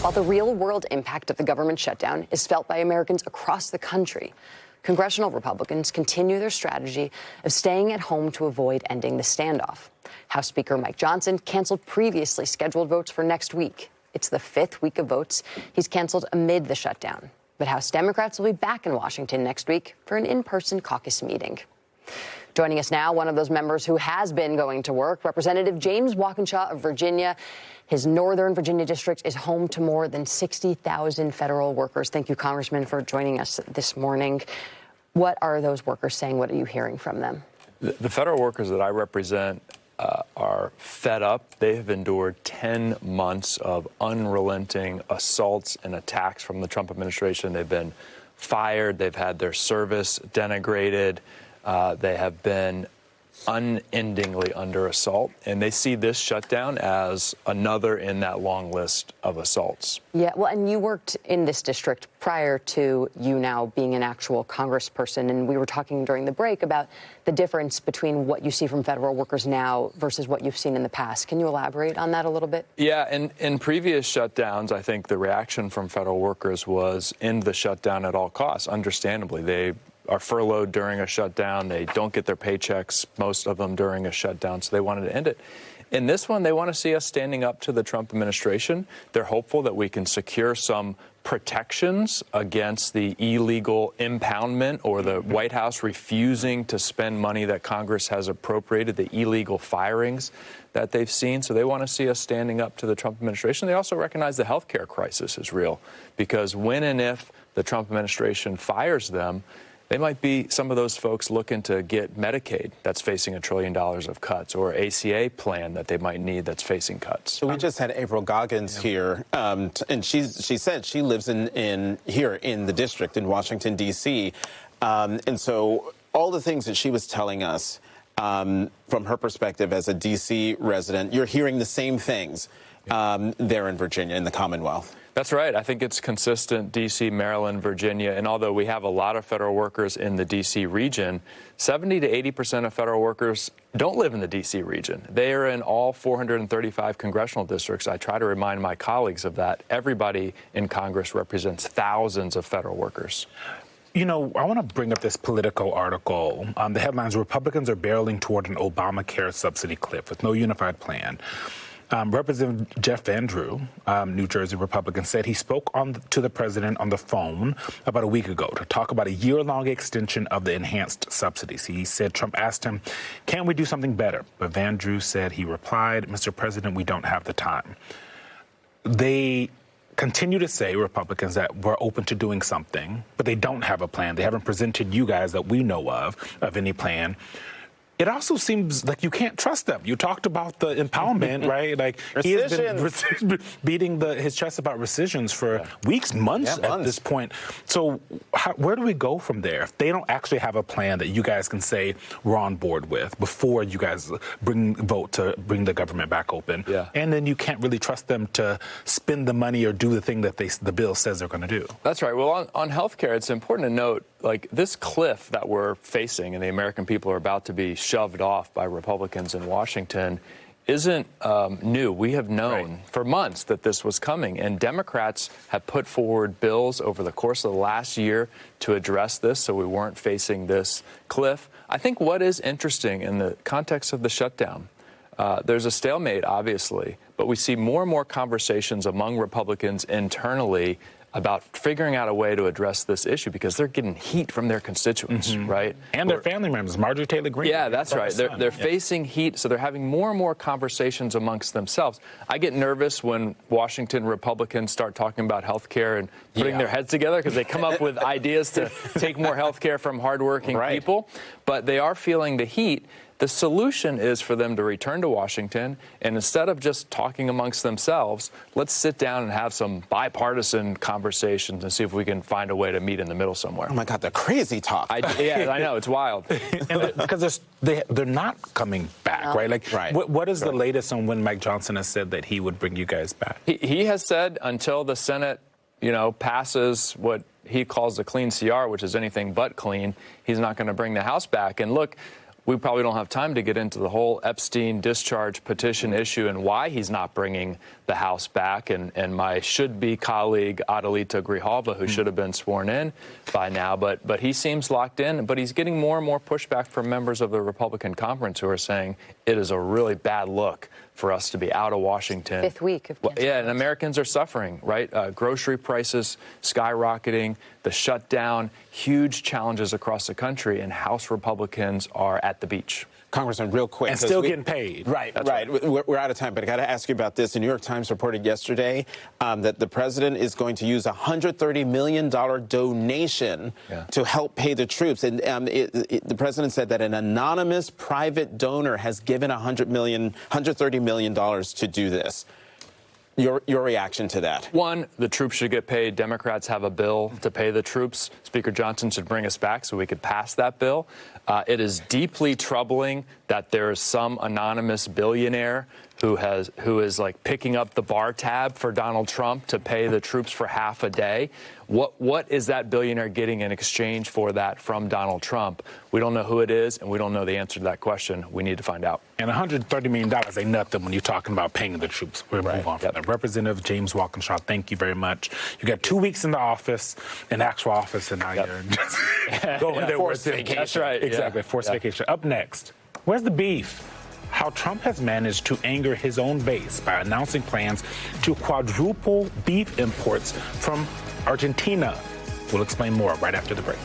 While the real-world impact of the government shutdown is felt by Americans across the country, congressional Republicans continue their strategy of staying at home to avoid ending the standoff. House Speaker Mike Johnson canceled previously scheduled votes for next week. It's the fifth week of votes he's canceled amid the shutdown. But House Democrats will be back in Washington next week for an in-person caucus meeting. Joining us now, one of those members who has been going to work, Representative James Walkinshaw of Virginia. His Northern Virginia district is home to more than 60,000 federal workers. Thank you, Congressman, for joining us this morning. What are those workers saying? What are you hearing from them? The federal workers that I represent are fed up. They have endured 10 months of unrelenting assaults and attacks from the Trump administration. They've been fired. They've had their service denigrated. They have been unendingly under assault, and they see this shutdown as another in that long list of assaults. Yeah, well, and you worked in this district prior to you now being an actual congressperson, and we were talking during the break about the difference between what you see from federal workers now versus what you've seen in the past. Can you elaborate on that a little bit? Yeah, in previous shutdowns, I think the reaction from federal workers was end the shutdown at all costs. Understandably, they are furloughed during a shutdown. They don't get their paychecks, most of them, during a shutdown, so they wanted to end it. In this one, they want to see us standing up to the Trump administration. They're hopeful that we can secure some protections against the illegal impoundment or the White House refusing to spend money that Congress has appropriated, the illegal firings that they've seen. So they want to see us standing up to the Trump administration. They also recognize the health care crisis is real, because when and if the Trump administration fires them, they might be some of those folks looking to get Medicaid that's facing $1 trillion of cuts, or ACA plan that they might need that's facing cuts. So we just had April Goggins here, and she said she lives here in the district in Washington, D.C. And so all the things that she was telling us from her perspective as a D.C. resident, you're hearing the same things there in Virginia, in the Commonwealth. That's right. I think it's consistent, D.C., Maryland, Virginia. And although we have a lot of federal workers in the D.C. region, 70 to 80% of federal workers don't live in the D.C. region. They are in all 435 congressional districts. I try to remind my colleagues of that. Everybody in Congress represents thousands of federal workers. You know, I want to bring up this Politico article. The headlines: Republicans are barreling toward an Obamacare subsidy cliff with no unified plan. Representative Jeff Van Drew, New Jersey Republican, said he spoke to the president on the phone about a week ago to talk about a year-long extension of the enhanced subsidies. He said Trump asked him, "Can we do something better?" But Van Drew said he replied, "Mr. President, we don't have the time." They continue to say, Republicans, that we're open to doing something, but they don't have a plan. They haven't presented you guys that we know of any plan. It also seems like you can't trust them. You talked about the impoundment, right? Like he has been beating his chest about rescissions for weeks, months at this point. So where do we go from there if they don't actually have a plan that you guys can say we're on board with before you guys vote to bring the government back open? Yeah. And then you can't really trust them to spend the money or do the thing that the bill says they're going to do. That's right. Well, on health care, it's important to note, like, this cliff that we're facing and the American people are about to be shoved off by Republicans in Washington isn't new. We have known for months that this was coming, and Democrats have put forward bills over the course of the last year to address this so we weren't facing this cliff. I think what is interesting in the context of the shutdown, there's a stalemate, obviously, but we see more and more conversations among Republicans internally about figuring out a way to address this issue, because they're getting heat from their constituents, right? And their family members, Marjorie Taylor Greene. Yeah, that's right. They're facing heat, so they're having more and more conversations amongst themselves. I get nervous when Washington Republicans start talking about health care and putting their heads together, because they come up with ideas to take more health care from hardworking people, but they are feeling the heat. The solution is for them to return to Washington, and instead of just talking amongst themselves, let's sit down and have some bipartisan conversations and see if we can find a way to meet in the middle somewhere. Oh, my God, the crazy talk. Yeah, I know. It's wild. Because they're not coming back, right? Like, what is the latest on when Mike Johnson has said that he would bring you guys back? He has said until the Senate, passes what he calls the clean CR, which is anything but clean, he's not going to bring the House back. And look, we probably don't have time to get into the whole Epstein discharge petition issue and why he's not bringing the the House back. And my should-be colleague, Adelita Grijalva, who should have been sworn in by now, but he seems locked in. But he's getting more and more pushback from members of the Republican conference who are saying it is a really bad look for us to be out of Washington. Fifth week of cancel. Yeah, and Americans are suffering, right? Grocery prices skyrocketing, the shutdown, huge challenges across the country, and House Republicans are at the beach. Congressman, real quick. And still getting paid. Right. We're out of time, but I got to ask you about this. The New York Times reported yesterday that the president is going to use a $130 million donation to help pay the troops. And the president said that an anonymous private donor has given $130 million to do this. Your reaction to that? One, the troops should get paid. Democrats have a bill to pay the troops. Speaker Johnson should bring us back so we could pass that bill. It is deeply troubling that there is some anonymous billionaire who is like picking up the bar tab for Donald Trump to pay the troops for half a day. What is that billionaire getting in exchange for that from Donald Trump? We don't know who it is, and we don't know the answer to that question. We need to find out. And $130 million ain't nothing when you're talking about paying the troops. We're moving on from that. Representative James Walkinshaw, thank you very much. You got 2 weeks in the office, in actual office, and now you're just going there. Forced vacation. That's right. Exactly, forced vacation. Up next, where's the beef? How Trump has managed to anger his own base by announcing plans to quadruple beef imports from Argentina. We'll explain more right after the break.